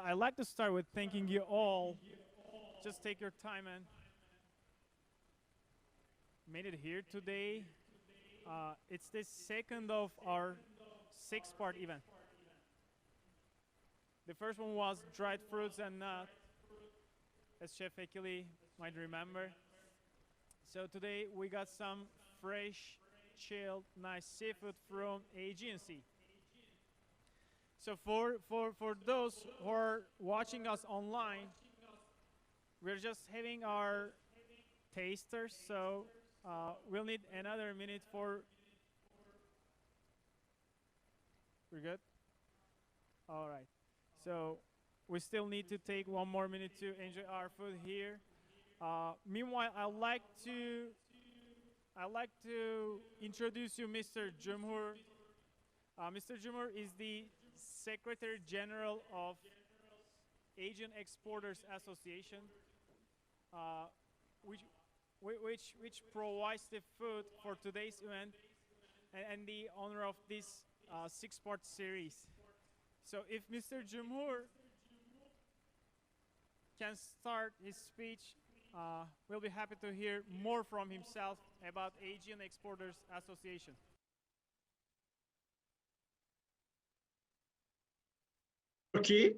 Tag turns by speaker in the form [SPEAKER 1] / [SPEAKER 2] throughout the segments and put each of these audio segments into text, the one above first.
[SPEAKER 1] I'd like to start with thanking you all. Just take your time and made it here today. It's the second of our six-part event. The first one was dried fruits and nuts, as Chef Ekili might remember. So today we got some fresh, chilled, nice seafood from Aegean Sea. So for those who are watching us online, we're just having our tasters, so we'll need another minute for... We're good? All right. So we still need to take one more minute to enjoy our food here. Meanwhile, I'd like to introduce you Mr. Cumhur. Mr. Cumhur is the Secretary General of Asian Exporters Association, which provides the food for today's event and the honor of this six-part series. So if Mr. Cumhur can start his speech, we'll be happy to hear more from himself about Asian Exporters Association.
[SPEAKER 2] Turkey.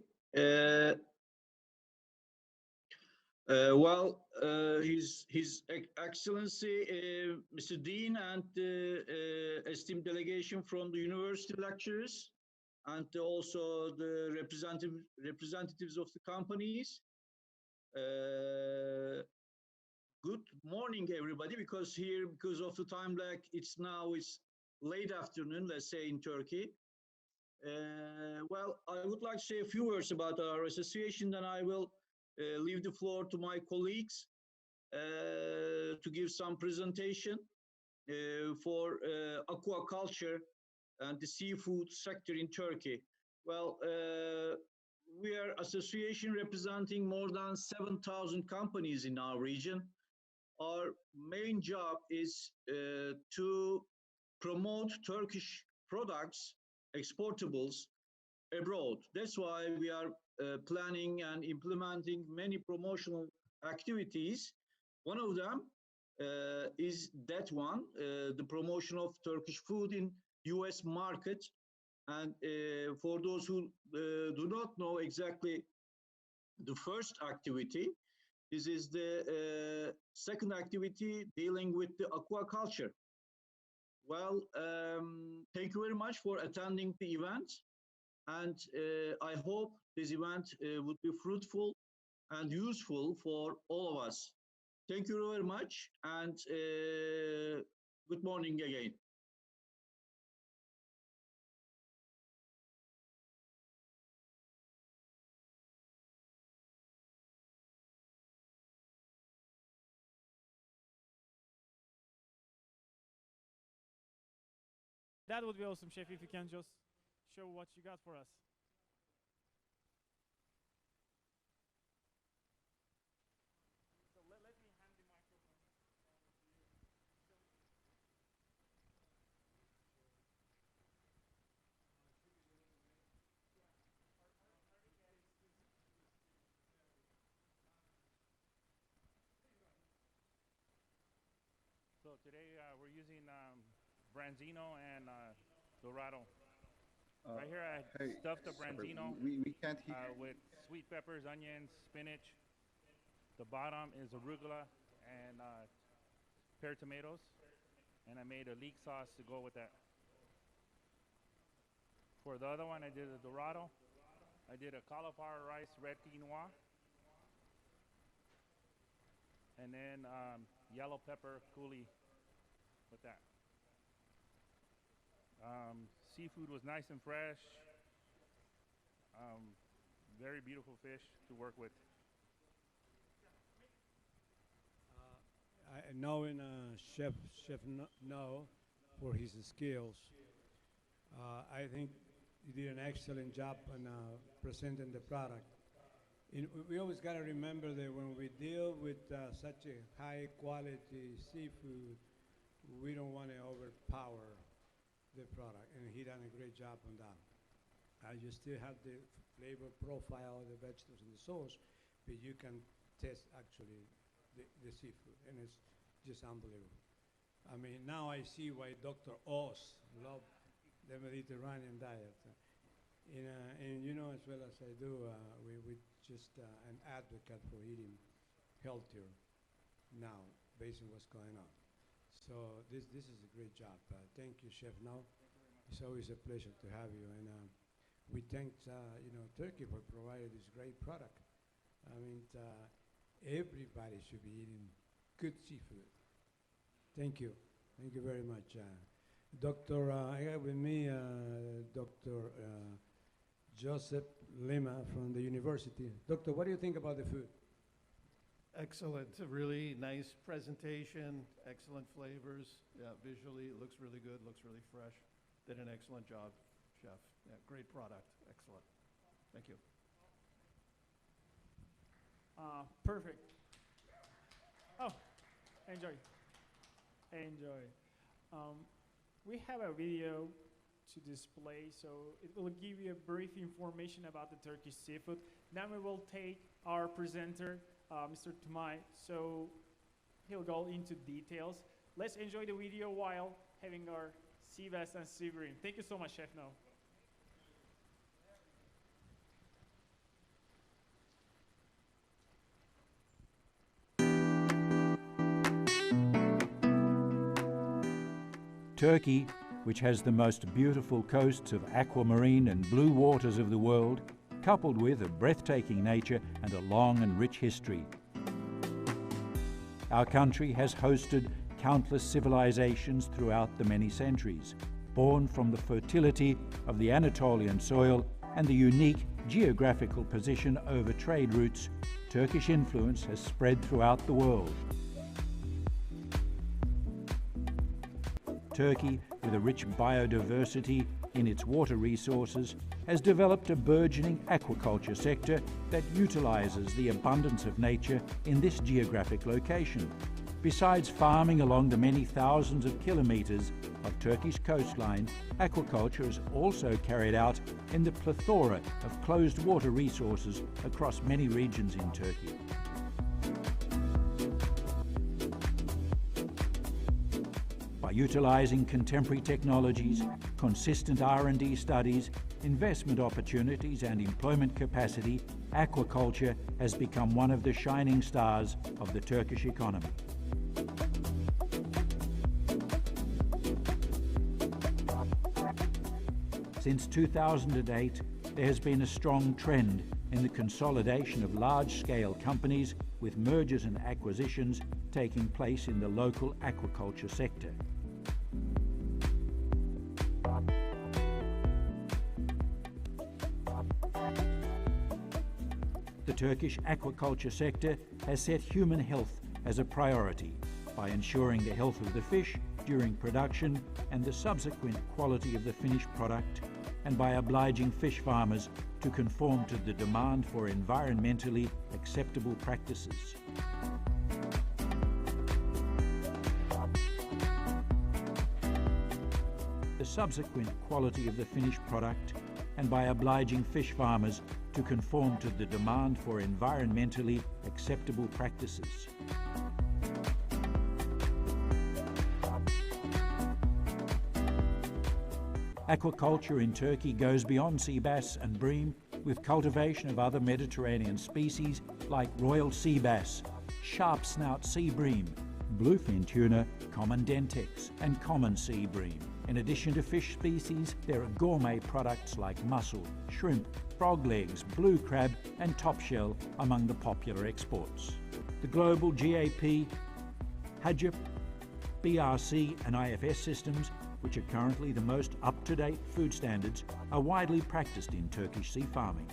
[SPEAKER 2] His Excellency Mr. Dean and esteemed delegation from the university lecturers and also the representatives of the companies. Good morning, everybody, because of the time lag, it's late afternoon, let's say, in Turkey. Well, I would like to say a few words about our association, then I will leave the floor to my colleagues to give some presentation for aquaculture and the seafood sector in Turkey. Well, we are association representing more than 7,000 companies in our region. Our main job is to promote Turkish products, exportables, abroad. That's why we are planning and implementing many promotional activities. One of them is that one, the promotion of Turkish food in US market. And for those who do not know exactly the first activity, this is the second activity dealing with the aquaculture. Well, thank you very much for attending the event. And I hope this event would be fruitful and useful for all of us. Thank you very much, and good morning again.
[SPEAKER 1] That would be awesome, Chef, if you can just show what you got for us. So let me hand the microphone to you.
[SPEAKER 3] So today we're using branzino and dorado. Right here I stuffed the branzino
[SPEAKER 4] we can't hear
[SPEAKER 3] with sweet peppers, onions, spinach. The bottom is arugula and pear tomatoes. And I made a leek sauce to go with that. For the other one, I did a dorado. I did a cauliflower rice red quinoa. And then yellow pepper coulis with that. Seafood was nice and fresh. Very beautiful fish to work with.
[SPEAKER 5] Knowing Chef No for his skills, I think he did an excellent job on presenting the product. We always got to remember that when we deal with such a high quality seafood, we don't want to overpower the product, and he done a great job on that. You still have the flavor profile of the vegetables and the sauce, but you can taste actually the seafood, and it's just unbelievable. I mean, now I see why Dr. Oz loved the Mediterranean diet. And you know, as well as I do, we just an advocate for eating healthier now, based on what's going on. So this is a great job. Thank you, Chef. Now, it's always a pleasure to have you, and we thank Turkey for providing this great product. I mean, everybody should be eating good seafood. Thank you. Thank you very much. Dr. I have with me Dr. Joseph Lima from the university. Doctor, what do you think about the food?
[SPEAKER 4] Excellent. A really nice presentation, excellent flavors. Yeah, visually, it looks really good, looks really fresh. Did an excellent job, Chef. Yeah, great product. Excellent. Thank you.
[SPEAKER 1] Perfect. Oh, enjoy. Enjoy. We have a video to display, so it will give you a brief information about the Turkish seafood. Now we will take our presenter, Mr. Tumay, so he'll go into details. Let's enjoy the video while having our sea bass and sea bream. Thank you so much, Chef No.
[SPEAKER 6] Turkey, which has the most beautiful coasts of aquamarine and blue waters of the world, coupled with a breathtaking nature and a long and rich history. Our country has hosted countless civilizations throughout the many centuries, born from the fertility of the Anatolian soil and the unique geographical position over trade routes. Turkish influence has spread throughout the world. Turkey, with a rich biodiversity in its water resources, has developed a burgeoning aquaculture sector that utilizes the abundance of nature in this geographic location. Besides farming along the many thousands of kilometers of Turkish coastline, aquaculture is also carried out in the plethora of closed water resources across many regions in Turkey. By utilizing contemporary technologies, consistent R&D studies, investment opportunities and employment capacity, aquaculture has become one of the shining stars of the Turkish economy. Since 2008, there has been a strong trend in the consolidation of large-scale companies, with mergers and acquisitions taking place in the local aquaculture sector. The Turkish aquaculture sector has set human health as a priority by ensuring the health of the fish during production and the subsequent quality of the finished product, and by obliging fish farmers to conform to the demand for environmentally acceptable practices. The subsequent quality of the finished product, and by obliging fish farmers to conform to the demand for environmentally acceptable practices. Aquaculture in Turkey goes beyond sea bass and bream, with cultivation of other Mediterranean species like royal sea bass, sharp snout sea bream, bluefin tuna, common dentex, and common sea bream. In addition to fish species, there are gourmet products like mussel, shrimp, frog legs, blue crab, and topshell among the popular exports. The global GAP, HACCP, BRC, and IFS systems, which are currently the most up-to-date food standards, are widely practiced in Turkish sea farming.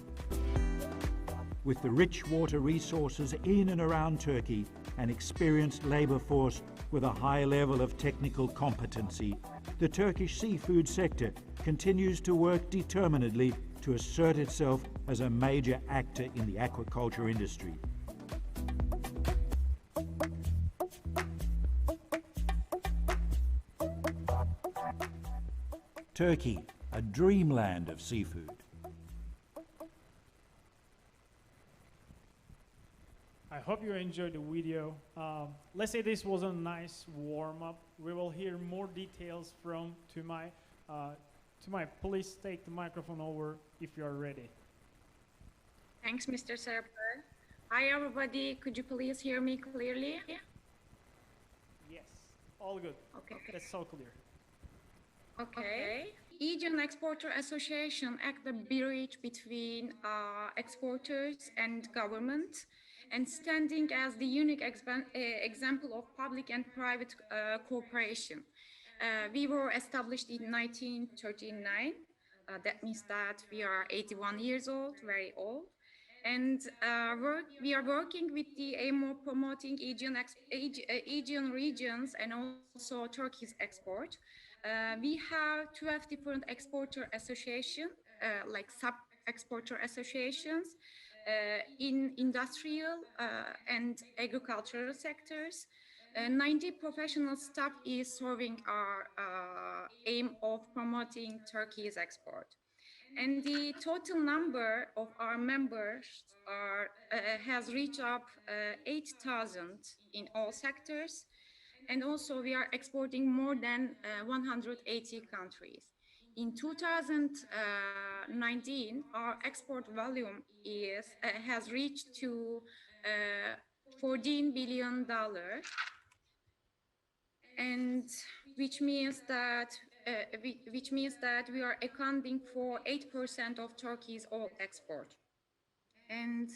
[SPEAKER 6] With the rich water resources in and around Turkey, an experienced labour force with a high level of technical competency, the Turkish seafood sector continues to work determinedly to assert itself as a major actor in the aquaculture industry. Turkey, a dreamland of seafood.
[SPEAKER 1] I hope you enjoyed the video. Let's say this was a nice warm-up. We will hear more details from Tümay. Tümay, please take the microphone over if you are ready.
[SPEAKER 7] Thanks, Mr. Serper. Hi, everybody. Could you please hear me clearly?
[SPEAKER 1] Yes, all good.
[SPEAKER 7] Okay.
[SPEAKER 1] That's so clear.
[SPEAKER 7] Okay. Aegean Exporter Association act the bridge between exporters and government, and standing as the unique example of public and private cooperation. We were established in 1939. That means that we are 81 years old, very old. And we are working with the aim of promoting Aegean regions and also Turkey's export. We have 12 different exporter associations, like sub-exporter associations in industrial and agricultural sectors. 90 professional staff is serving our aim of promoting Turkey's export. And the total number of our members has reached up 8,000 in all sectors. And also we are exporting more than 180 countries. In 2019, our export volume has reached to $14 billion, and which means that we are accounting for 8% of Turkey's all export. And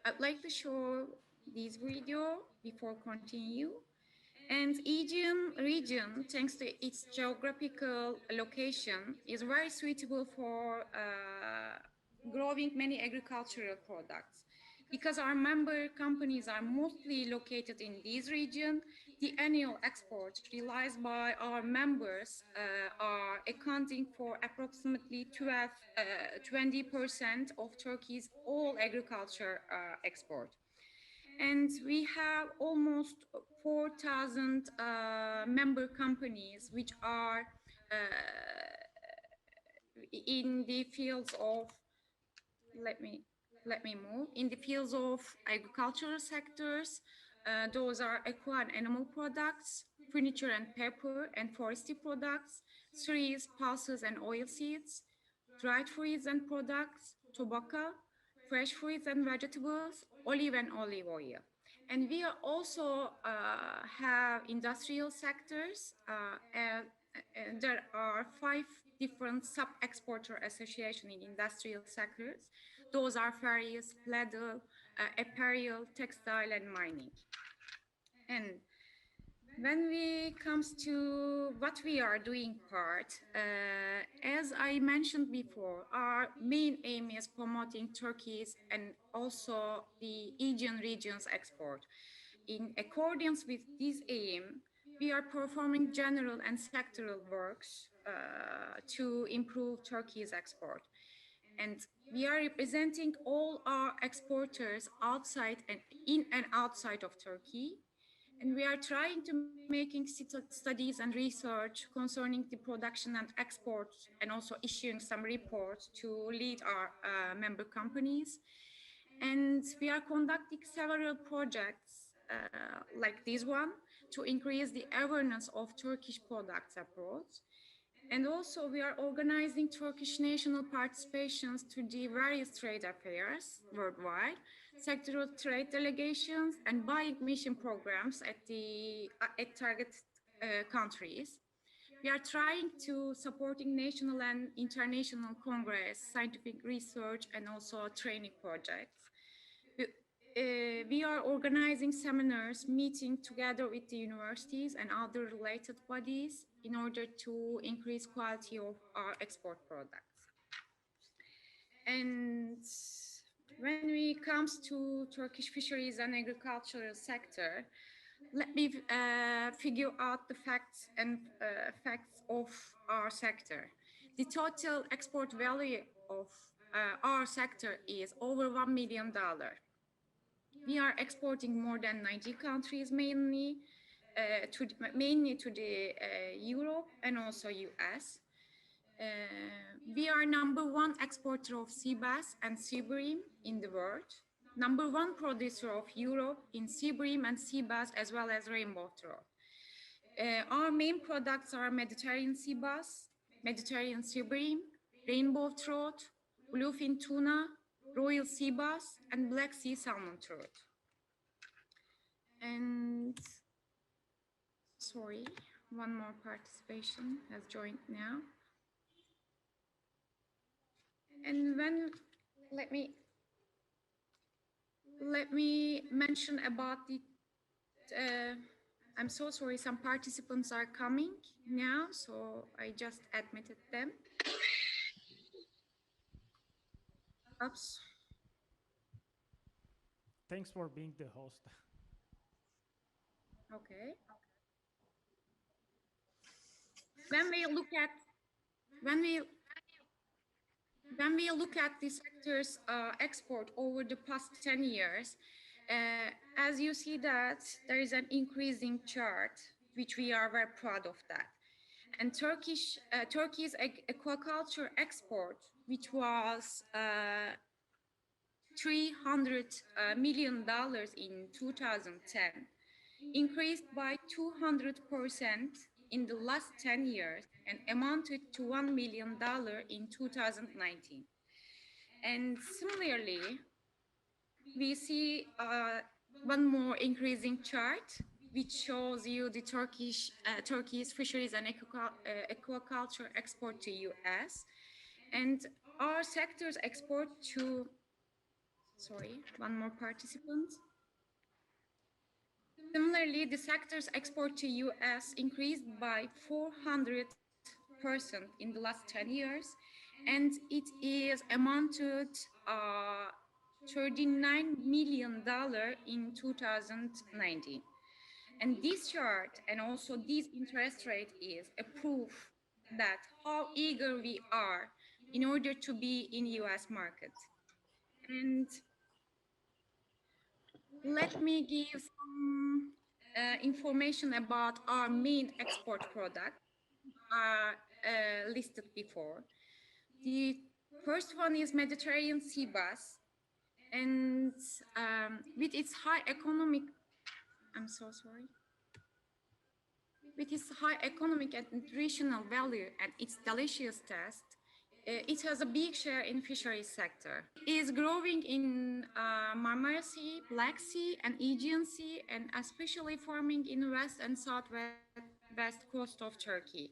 [SPEAKER 7] I'd like to show this video before continue. And Aegean region, thanks to its geographical location, is very suitable for growing many agricultural products. Because our member companies are mostly located in this region, the annual exports realized by our members are accounting for approximately 20% of Turkey's all agriculture export. And we have almost 4,000 member companies which are in the fields of, let me move, in the fields of agricultural sectors. Those are aqua and animal products, furniture and paper and forestry products, cereals, pulses and oil seeds, dried fruits and products, tobacco, fresh fruits and vegetables, olive and olive oil. And we are also have industrial sectors, and there are 5 different sub-exporter associations in industrial sectors. Those are ferries, leather, apparel, textile, and mining. And when we comes to what we are doing part, as I mentioned before, our main aim is promoting Turkey's and also the Aegean region's export. In accordance with this aim, we are performing general and sectoral works to improve Turkey's export. And we are representing all our exporters outside and in and outside of Turkey. And we are trying to making studies and research concerning the production and exports, and also issuing some reports to lead our member companies. And we are conducting several projects like this one to increase the awareness of Turkish products abroad. And also we are organizing Turkish national participations to the various trade affairs worldwide, sectoral trade delegations and buying mission programs at target countries. We are trying to supporting national and international congress, scientific research and also training projects. We are organizing seminars, meeting together with the universities and other related bodies in order to increase quality of our export products. And when it comes to Turkish fisheries and agricultural sector, let me figure out the facts of our sector. The total export value of our sector is over $1 million. We are exporting more than 90 countries, mainly to the Europe and also US. We are #1 exporter of sea bass and sea bream in the world. #1 producer of Europe in sea bream and sea bass, as well as rainbow trout. Our main products are Mediterranean sea bass, Mediterranean sea bream, rainbow trout, bluefin tuna, royal sea bass, and black sea salmon trout. And sorry, one more participation has joined now. And let me mention about the I'm so sorry, some participants are coming now, so I just admitted them. Oops.
[SPEAKER 1] Thanks for being the host.
[SPEAKER 7] Okay. When we look at the sector's export over the past 10 years, as you see that there is an increasing chart, which we are very proud of that. And Turkey's aquaculture export, which was $300 million in 2010, increased by 200% in the last 10 years and amounted to $1 million in 2019. And similarly, we see one more increasing chart, which shows you the Turkey's fisheries and aquaculture export to US. And our sector's export to, sorry, one more participant. Similarly, the sector's export to US increased by 400% in the last 10 years, and it is amounted $39 million in 2019. And this chart and also this interest rate is a proof that how eager we are in order to be in US market. And let me give some information about our main export product listed before. The first one is Mediterranean sea bass, and with its high economic, with its high economic and nutritional value and its delicious taste, it has a big share in fisheries sector. It is growing in Marmara Sea, Black Sea, and Aegean Sea, and especially farming in west and southwest coast of Turkey.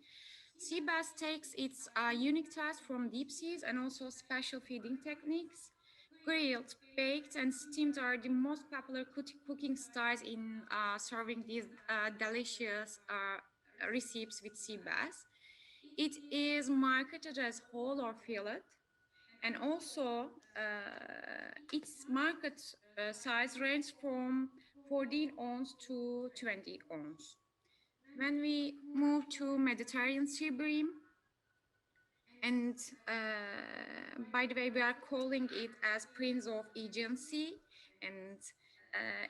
[SPEAKER 7] Sea bass takes its unique taste from deep seas and also special feeding techniques. Grilled, baked, and steamed are the most popular cooking styles in serving these delicious recipes with sea bass. It is marketed as whole or fillet, and also its market size ranges from 14 ounce to 20 ounce. When we move to Mediterranean sea bream, and by the way, we are calling it as Prince of Aegean Sea, and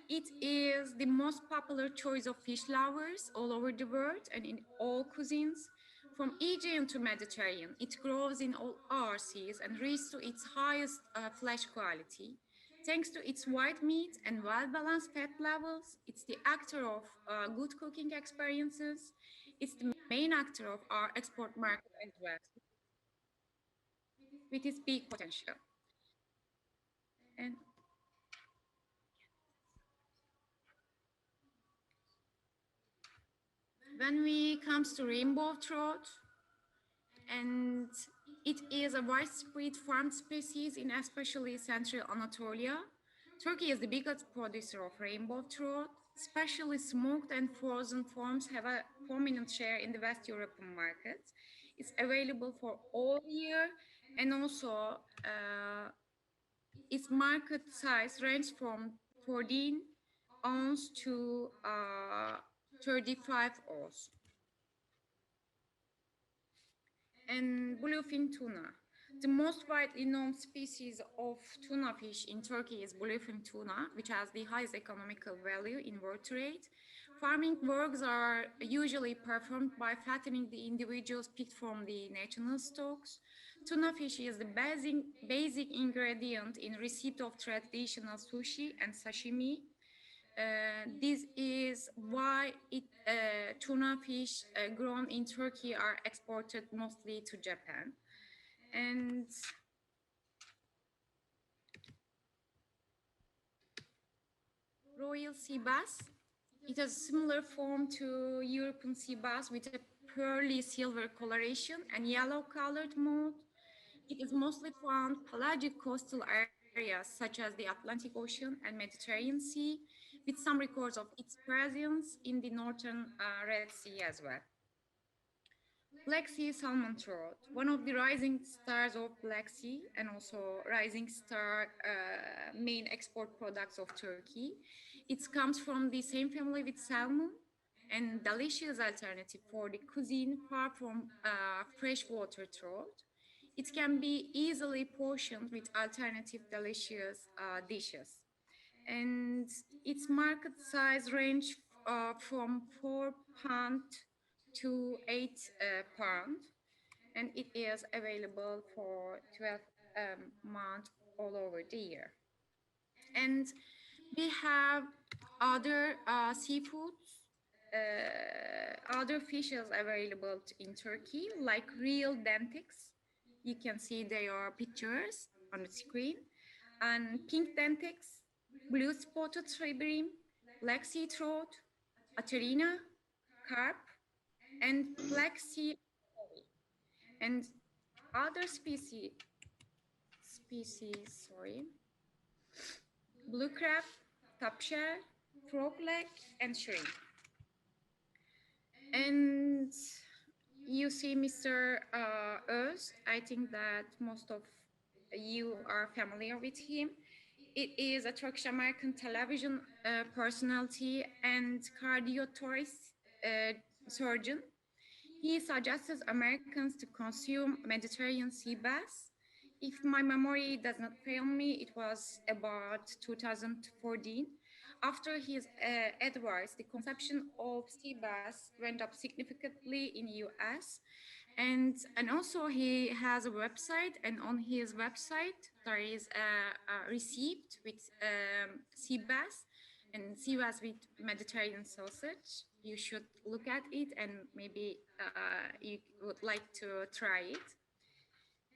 [SPEAKER 7] it is the most popular choice of fish lovers all over the world and in all cuisines. From Aegean to Mediterranean, it grows in all our seas and reaches to its highest flesh quality. Thanks to its white meat and well-balanced fat levels, it's the actor of good cooking experiences. It's the main actor of our export market as well, with its big potential. And when we comes to rainbow trout, and it is a widespread farmed species in especially central Anatolia. Turkey is the biggest producer of rainbow trout. Especially smoked and frozen forms have a prominent share in the West European markets. It's available for all year, and also its market size ranges from 14 ounce to 35 ounce. And bluefin tuna. The most widely known species of tuna fish in Turkey is bluefin tuna, which has the highest economical value in world trade. Farming works are usually performed by fattening the individuals picked from the national stocks. Tuna fish is the basic ingredient in receipt of traditional sushi and sashimi. This is why tuna fish grown in Turkey are exported mostly to Japan. And Royal sea bass, it has a similar form to European sea bass with a pearly silver coloration and yellow colored mold. It is mostly found pelagic coastal areas such as the Atlantic Ocean and Mediterranean Sea, with some records of its presence in the northern Red Sea as well. Black Sea salmon trout, one of the rising stars of Black Sea and also rising star main export products of Turkey. It comes from the same family with salmon and delicious alternative for the cuisine far from freshwater trout. It can be easily portioned with alternative delicious dishes. And its market size range from 4 pound to 8 pound, and it is available for 12 months all over the year. And we have other seafoods, other fishes available in Turkey, like real dentics. You can see their pictures on the screen, and pink dentics, blue spotted tribrim, black sea trout, aterina, carp, and black sea oil. And other species, blue crab, topshell, frog leg, and shrimp. And you see Mr. Öz, I think that most of you are familiar with him. It is a Turkish-American television personality and cardiothoracic surgeon. He suggests Americans to consume Mediterranean sea bass. If my memory does not fail me, it was about 2014. After his advice, the consumption of sea bass went up significantly in the US. And also he has a website, and on his website there is a receipt with sea bass and sea bass with Mediterranean sausage. You should look at it, and maybe you would like to try it.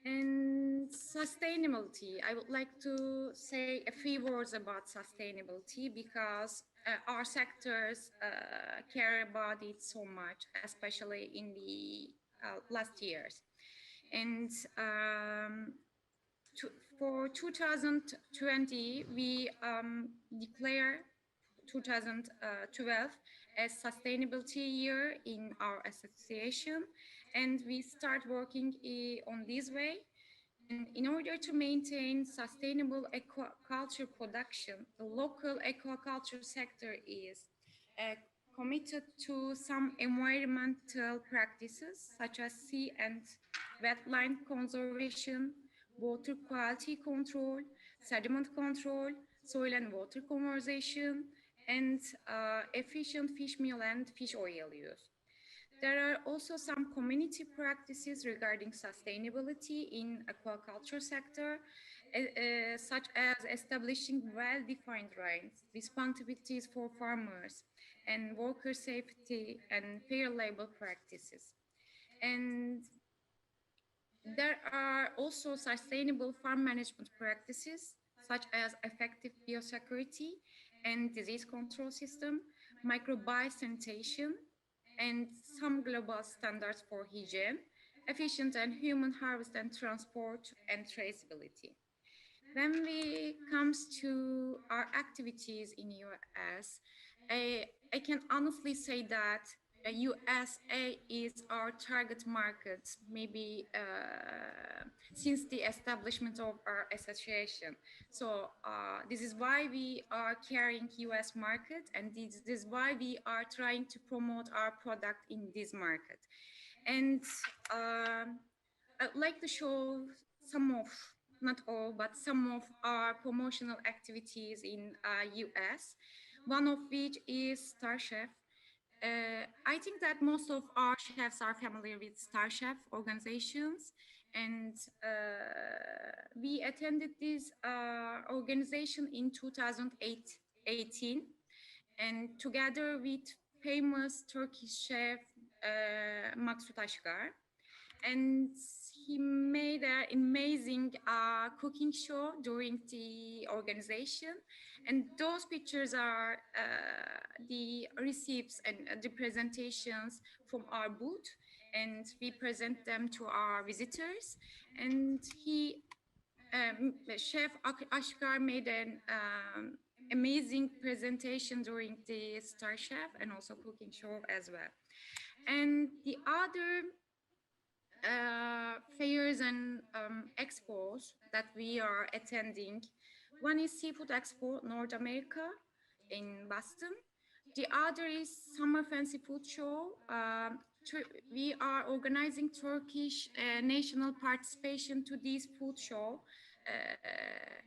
[SPEAKER 7] And sustainability, I would like to say a few words about sustainability, because our sectors care about it so much, especially in the last years. And for 2020, we declare 2012 as sustainability year in our association, and we start working on this way. And in order to maintain sustainable aquaculture production, the local aquaculture sector is committed to some environmental practices such as sea and wetland conservation, water quality control, sediment control, soil and water conservation, and efficient fish meal and fish oil use. There are also some community practices regarding sustainability in aquaculture sector, such as establishing well-defined rights, responsibilities for farmers, and worker safety and fair labor practices. And there are also sustainable farm management practices, such as effective biosecurity and disease control system, microbiome sanitation, and some global standards for hygiene, efficient and human harvest and transport, and traceability. When it comes to our activities in US, I can honestly say that USA is our target market, maybe since the establishment of our association. So this is why we are carrying US market, and this is why we are trying to promote our product in this market. And I'd like to show some of, not all, but some of our promotional activities in US, one of which is Star Chef. I think that most of our chefs are familiar with Star Chef organizations, And we attended this organization in 2018, and together with famous Turkish chef Maksut Ashgar, and he made an amazing cooking show during the organization, and those pictures are the receipts and the presentations from our booth, and we present them to our visitors. And Chef Ashkar made an amazing presentation during the Star Chef and also cooking show as well. And the other fairs and expos that we are attending, one is Seafood Expo North America in Boston. The other is Summer Fancy Food Show. We are organizing Turkish national participation to this food show.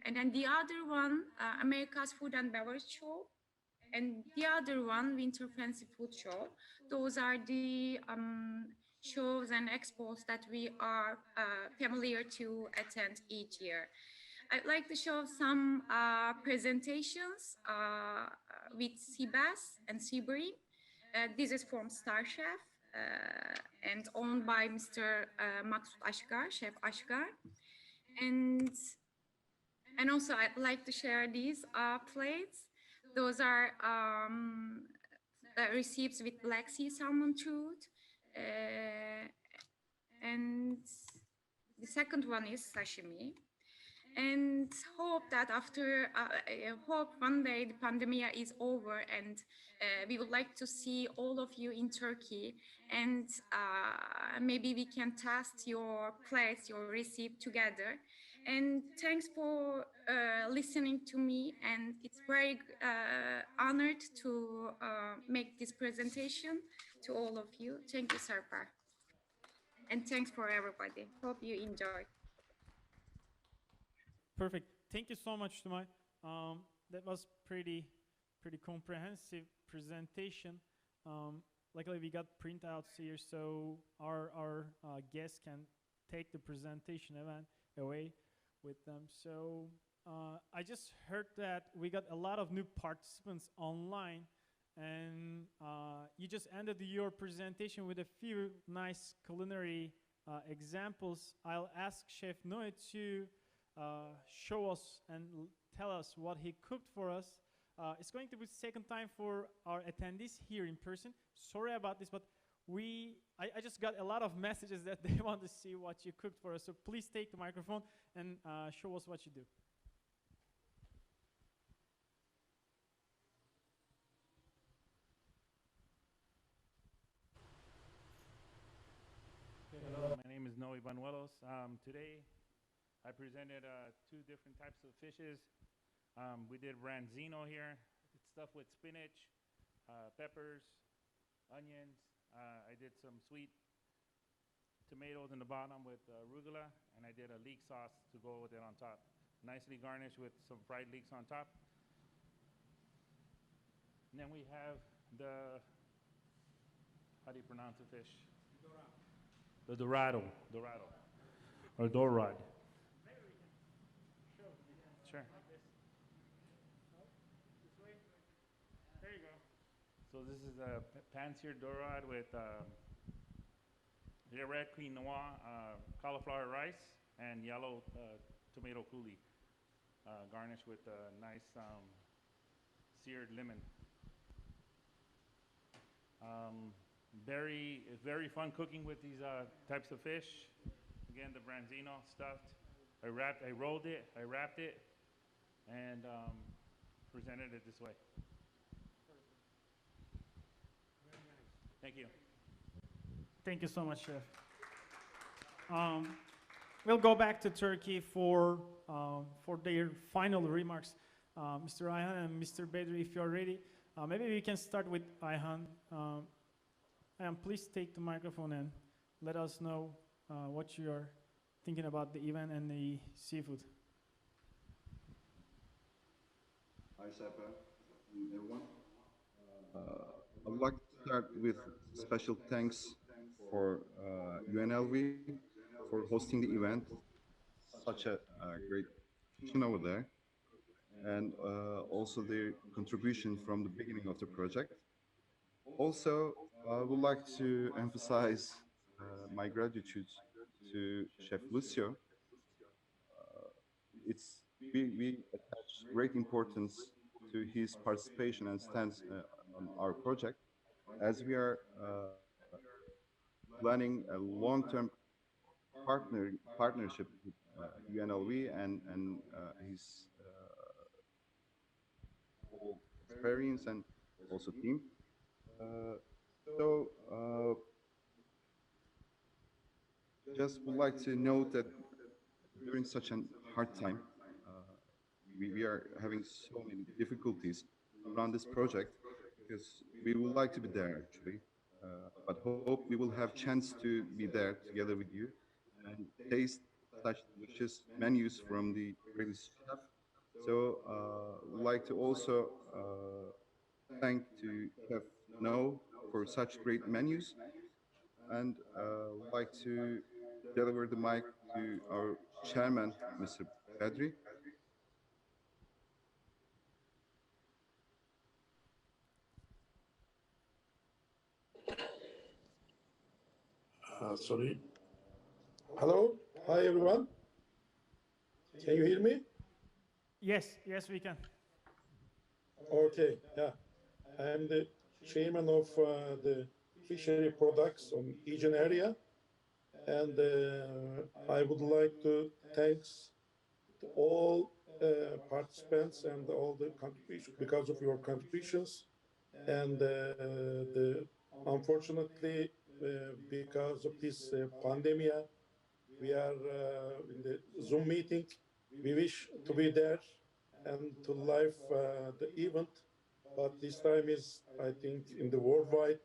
[SPEAKER 7] And then the other one, America's Food and Beverage Show. And the other one, Winter Fancy Food Show. Those are the shows and expos that we are familiar to attend each year. I'd like to show some presentations with sea bass and sea bream. This is from Star Chef and owned by Mr. Maksut Ashgar, Chef Ashgar. And also I'd like to share these plates. Those are recipes with Black Sea salmon trout. And the second one is sashimi. And hope that after, hope one day the pandemic is over, and we would like to see all of you in Turkey, and maybe we can test your plates, your recipe together. And thanks for listening to me, and it's very honored to make this presentation to all of you. Thank you, Sarpar. And thanks for everybody. Hope you enjoy.
[SPEAKER 1] Perfect. Thank you so much, Tumay. That was pretty comprehensive presentation. Luckily, we got printouts here, so our guests can take the presentation event away with them. So I just heard that we got a lot of new participants online, and you just ended your presentation with a few nice culinary examples. I'll ask Chef Noe to show us and tell us what he cooked for us. It's going to be the second time for our attendees here in person. Sorry about this, but I just got a lot of messages that they want to see what you cooked for us. So please take the microphone and show us what you do.
[SPEAKER 3] Hello, my name is Noe Banuelos. Today, I presented two different types of fishes. We did branzino here. It's stuffed with spinach, peppers, onions. I did some sweet tomatoes in the bottom with arugula, and I did a leek sauce to go with it on top. Nicely garnished with some fried leeks on top. And then we have the, how do you pronounce the fish? The dorado, or dorad. Sure.
[SPEAKER 1] There you go.
[SPEAKER 3] So this is a pan-seared dorad with red quinoa, cauliflower rice, and yellow tomato coulis, garnished with a nice seared lemon. Very fun cooking with these types of fish. Again, the branzino stuffed. I rolled it, I wrapped it, and presented it this way. Thank you.
[SPEAKER 1] Thank you so much, Chef. We'll go back to Turkey for their final remarks. Mr. Ayhan and Mr. Bedri, if you're ready, maybe we can start with Ayhan. Ayhan, please take the microphone and let us know what you are thinking about the event and the seafood.
[SPEAKER 8] Hi, Sepa, everyone. I would like to start with special thanks for UNLV for hosting the event. Such a great team over there, and also their contribution from the beginning of the project. Also, I would like to emphasize my gratitude to Chef Lucio. We attach great importance to his participation and stance on our project, as we are planning a long-term partnership with UNLV and his whole experience and also team. So just would like to note that during such a hard time, we are having so many difficulties to run this project because we would like to be there actually, but hope we will have chance to be there together with you and taste such delicious menus from the great chef. So would like to also thank to Chef No for such great menus, and would like to deliver the mic to our chairman, Mr. Bedri.
[SPEAKER 9] Sorry. Hello. Hi, everyone. Can you hear me?
[SPEAKER 1] Yes, yes, we can.
[SPEAKER 9] Okay. Yeah. I am the chairman of the fishery products on Aegean area, and I would like to thanks to all participants and all the contributions because of your contributions, and unfortunately because of this pandemic, we are in the Zoom meeting. We wish to be there and to live the event, but this time is, I think, in the worldwide,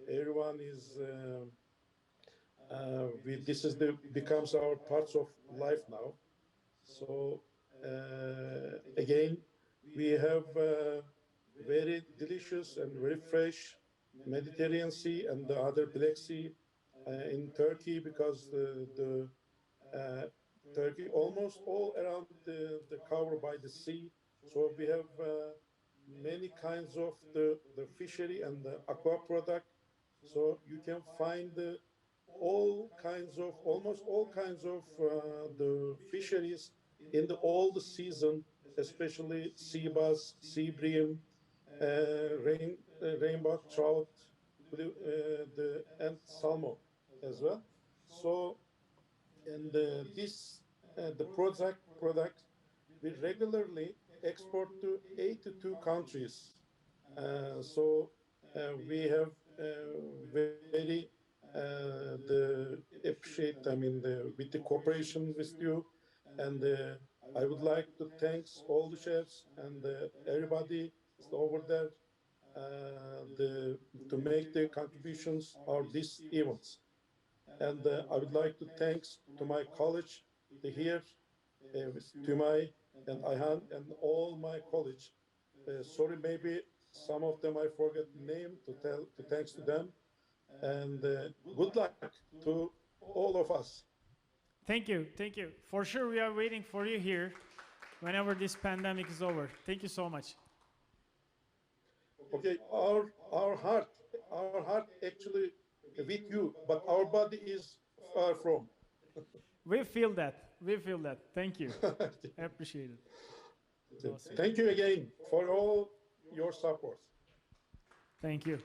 [SPEAKER 9] everyone is. This is becomes our parts of life now. So again, we have very delicious and very fresh Mediterranean Sea and the other Black Sea in Turkey, because the Turkey almost all around the cover by the sea. So we have many kinds of the fishery and the aqua product. So you can find almost all kinds of the fisheries in all the season, especially sea bass, sea bream, rainbow trout, and salmon as well. So, and the product we regularly export to 82 countries. So we have very the appreciate. I mean, with the cooperation with you, and I would like to thanks all the chefs and everybody over there to make the contributions of these events. And I would like to thanks to my college here, to my and Ayhan and all my college. Sorry, maybe some of them I forget the name to thanks to them. And good luck to all of us.
[SPEAKER 1] Thank you, thank you. For sure, we are waiting for you here whenever this pandemic is over. Thank you so much.
[SPEAKER 9] Okay, our heart actually with you, but our body is far from.
[SPEAKER 1] We feel that. We feel that. Thank you. I appreciate it. Awesome.
[SPEAKER 9] Thank you again for all your support.
[SPEAKER 1] Thank you.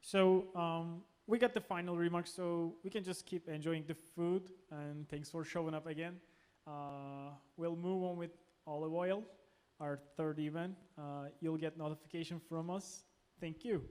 [SPEAKER 1] So we got the final remarks, so we can just keep enjoying the food, and thanks for showing up again. We'll move on with olive oil, our third event. You'll get notification from us. Thank you.